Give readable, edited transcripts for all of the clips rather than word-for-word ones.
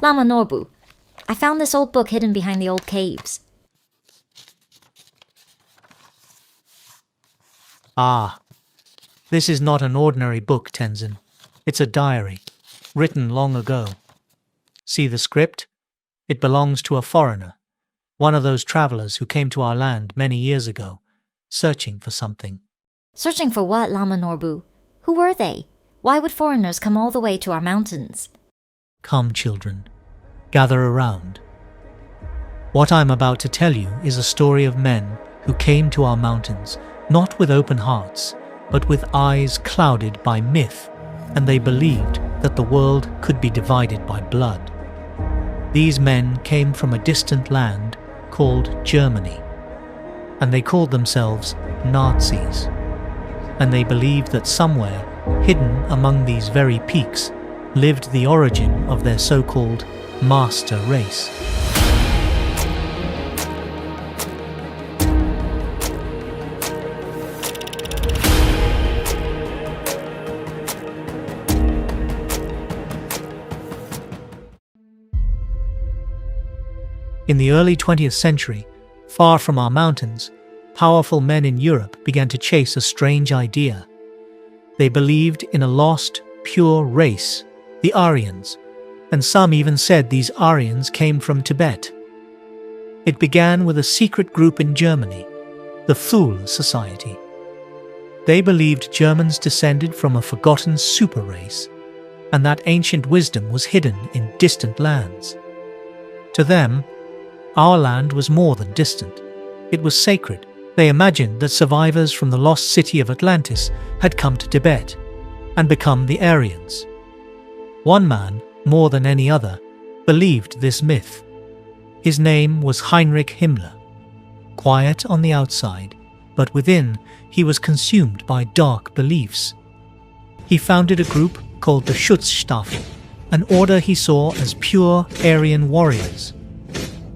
Lama Norbu, I found this old book hidden behind the old caves. Ah, this is not an ordinary book, Tenzin. It's a diary, written long ago. See the script? It belongs to a foreigner, one of those travelers who came to our land many years ago, searching for something. Searching for what, Lama Norbu? Who were they? Why would foreigners come all the way to our mountains? Come, children, gather around. What I'm about to tell you is a story of men who came to our mountains, not with open hearts, but with eyes clouded by myth, and they believed that the world could be divided by blood. These men came from a distant land called Germany, and they called themselves Nazis. And they believed that somewhere, hidden among these very peaks, lived the origin of their so-called master race. In the early 20th century, far from our mountains, powerful men in Europe began to chase a strange idea. They believed in a lost, pure race, the Aryans, and some even said these Aryans came from Tibet. It began with a secret group in Germany, the Thule Society. They believed Germans descended from a forgotten super race, and that ancient wisdom was hidden in distant lands. To them, our land was more than distant. It was sacred. They imagined that survivors from the lost city of Atlantis had come to Tibet and become the Aryans. One man, more than any other, believed this myth. His name was Heinrich Himmler. Quiet on the outside, but within he was consumed by dark beliefs. He founded a group called the Schutzstaffel, an order he saw as pure Aryan warriors.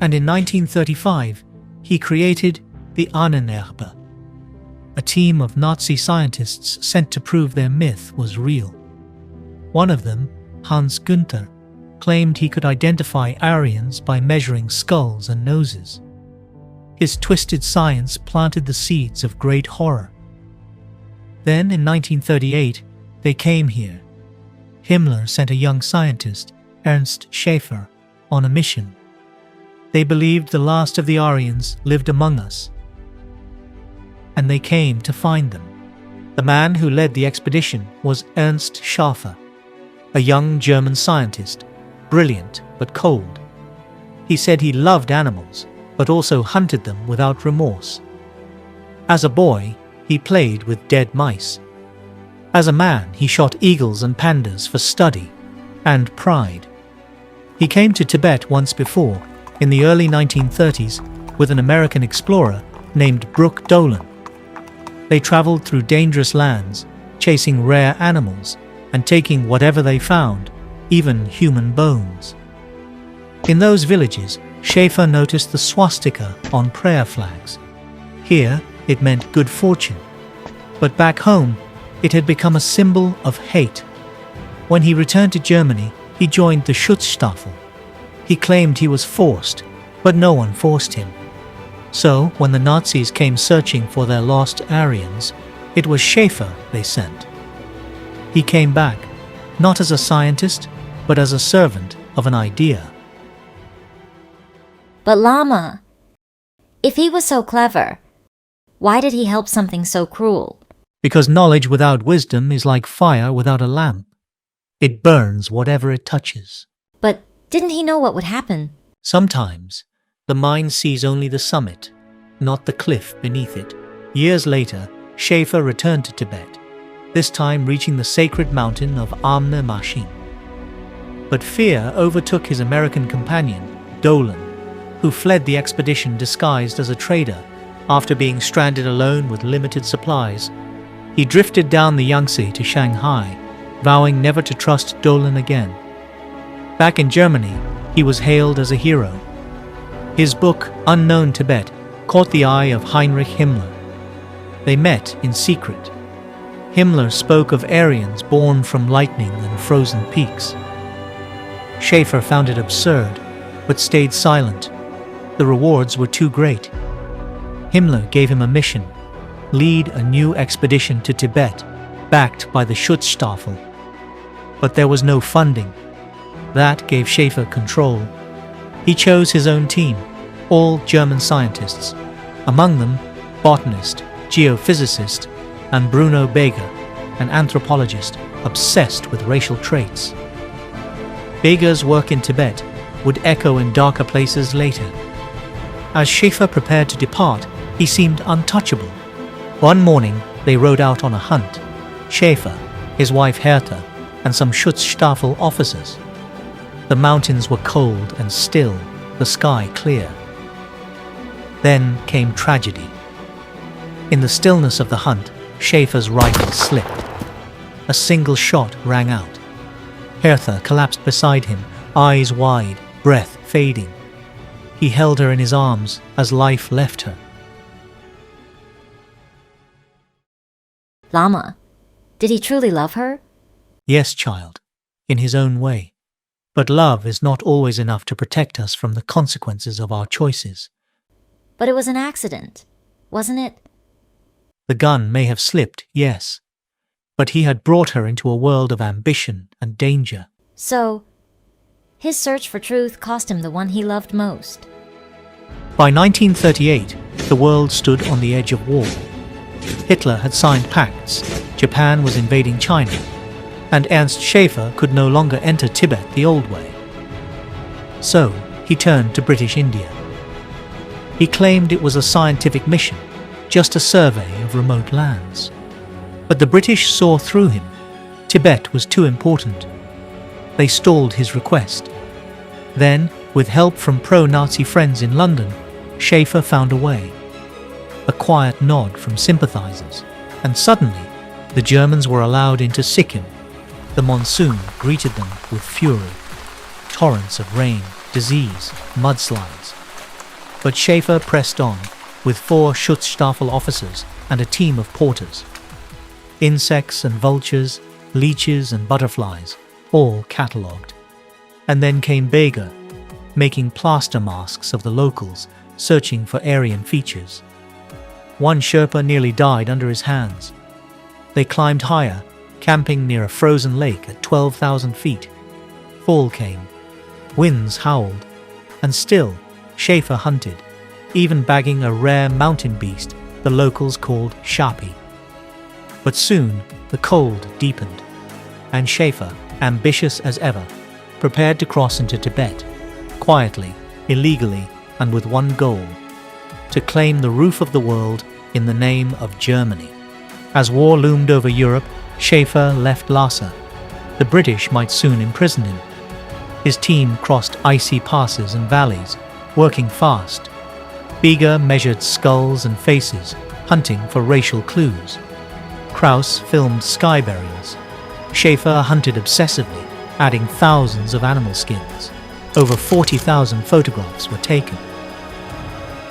And in 1935, he created the Ahnenerbe, a team of Nazi scientists sent to prove their myth was real. One of them, Hans Günther, claimed he could identify Aryans by measuring skulls and noses. His twisted science planted the seeds of great horror. Then, in 1938, they came here. Himmler sent a young scientist, Ernst Schäfer, on a mission. They believed the last of the Aryans lived among us, and they came to find them. The man who led the expedition was Ernst Schäfer, a young German scientist, brilliant but cold. He said he loved animals, but also hunted them without remorse. As a boy, he played with dead mice. As a man, he shot eagles and pandas for study and pride. He came to Tibet once before, in the early 1930s, with an American explorer named Brooke Dolan. They traveled through dangerous lands, chasing rare animals and taking whatever they found, even human bones. In those villages, Schäfer noticed the swastika on prayer flags. Here, it meant good fortune. But back home, it had become a symbol of hate. When he returned to Germany, he joined the Schutzstaffel. He claimed he was forced, but no one forced him. So, when the Nazis came searching for their lost Aryans, it was Schäfer they sent. He came back, not as a scientist, but as a servant of an idea. But Lama, if he was so clever, why did he help something so cruel? Because knowledge without wisdom is like fire without a lamp. It burns whatever it touches. But Didn't he know what would happen? Sometimes, the mind sees only the summit, not the cliff beneath it. Years later, Schäfer returned to Tibet, this time reaching the sacred mountain of reimagines. But fear overtook his American companion, Dolan, who fled the expedition disguised as a trader after being stranded alone with limited supplies. He drifted down the Yangtze to Shanghai, vowing never to trust Dolan again. Back in Germany, he was hailed as a hero. His book, Unknown Tibet, caught the eye of Heinrich Himmler. They met in secret. Himmler spoke of Aryans born from lightning and frozen peaks. Schäfer found it absurd, but stayed silent. The rewards were too great. Himmler gave him a mission: lead a new expedition to Tibet, backed by the Schutzstaffel. But there was no funding. That gave Schäfer control. He chose his own team, all German scientists, among them botanist, geophysicist, and Bruno Beger, an anthropologist obsessed with racial traits. Beger's work in Tibet would echo in darker places later. As Schäfer prepared to depart, he seemed untouchable. One morning, they rode out on a hunt. Schäfer, his wife Hertha, and some Schutzstaffel officers. The mountains were cold and still, the sky clear. Then came tragedy. In the stillness of the hunt, Schäfer's rifle slipped. A single shot rang out. Hertha collapsed beside him, eyes wide, breath fading. He held her in his arms as life left her. Lama, did he truly love her? Yes, child, in his own way. But love is not always enough to protect us from the consequences of our choices. But it was an accident, wasn't it? The gun may have slipped, yes, but he had brought her into a world of ambition and danger. So, his search for truth cost him the one he loved most. By 1938, the world stood on the edge of war. Hitler had signed pacts, Japan was invading China, and Ernst Schäfer could no longer enter Tibet the old way. So, he turned to British India. He claimed it was a scientific mission, just a survey of remote lands. But the British saw through him. Tibet was too important. They stalled his request. Then, with help from pro-Nazi friends in London, Schäfer found a way. A quiet nod from sympathizers, and suddenly, the Germans were allowed into Sikkim. The monsoon greeted them with fury. Torrents of rain, disease, mudslides. But Schäfer pressed on, with 4 Schutzstaffel officers and a team of porters. Insects and vultures, leeches and butterflies, all catalogued. And then came Beger, making plaster masks of the locals, searching for Aryan features. One Sherpa nearly died under his hands. They climbed higher, camping near a frozen lake at 12,000 feet. Fall came. Winds howled. And still, Schäfer hunted, even bagging a rare mountain beast the locals called Shapi. But soon, the cold deepened, and Schäfer, ambitious as ever, prepared to cross into Tibet, quietly, illegally, and with one goal: to claim the roof of the world in the name of Germany. As war loomed over Europe, Schäfer left Lhasa. The British might soon imprison him. His team crossed icy passes and valleys, working fast. Beger measured skulls and faces, hunting for racial clues. Krauss filmed sky burials. Schäfer hunted obsessively, adding thousands of animal skins. Over 40,000 photographs were taken.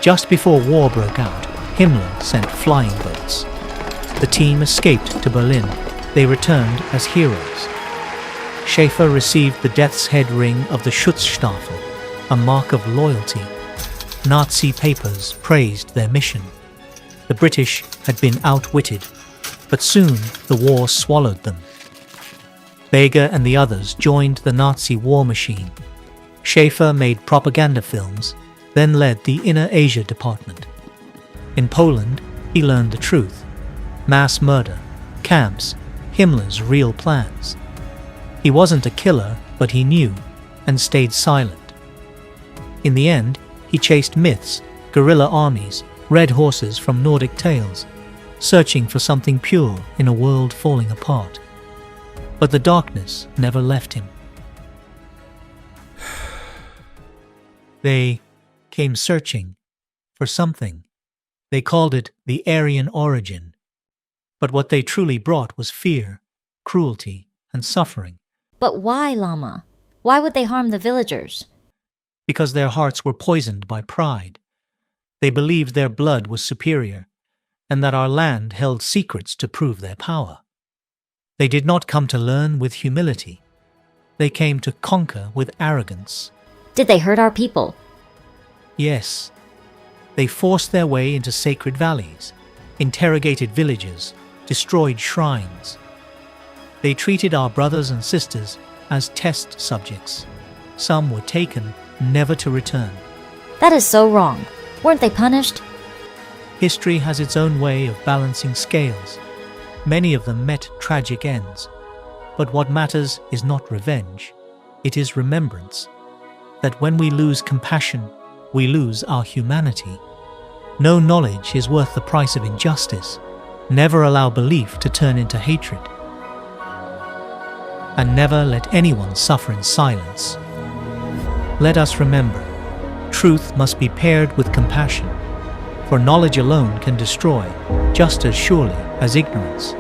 Just before war broke out, Himmler sent flying boats. The team escaped to Berlin. They returned as heroes. Schäfer received the Death's Head ring of the Schutzstaffel, a mark of loyalty. Nazi papers praised their mission. The British had been outwitted, but soon the war swallowed them. Beger and the others joined the Nazi war machine. Schäfer made propaganda films, then led the Inner Asia department. In Poland, he learned the truth: mass murder, camps, Himmler's real plans. He wasn't a killer, but he knew. and stayed silent. In the end, he chased myths, guerrilla armies, red horses from Nordic tales, searching for something pure in a world falling apart. But the darkness never left him. They came searching for something. They called it the Aryan origin. But what they truly brought was fear, cruelty, and suffering. But why, Lama? Why would they harm the villagers? Because their hearts were poisoned by pride. They believed their blood was superior, and that our land held secrets to prove their power. They did not come to learn with humility. They came to conquer with arrogance. Did they hurt our people? Yes. They forced their way into sacred valleys, interrogated villages, destroyed shrines. They treated our brothers and sisters as test subjects. Some were taken, never to return. That is so wrong. Weren't they punished? History has its own way of balancing scales. Many of them met tragic ends. But what matters is not revenge. It is remembrance. That when we lose compassion, we lose our humanity. No knowledge is worth the price of injustice. Never allow belief to turn into hatred. And never let anyone suffer in silence. Let us remember, truth must be paired with compassion, for knowledge alone can destroy just as surely as ignorance.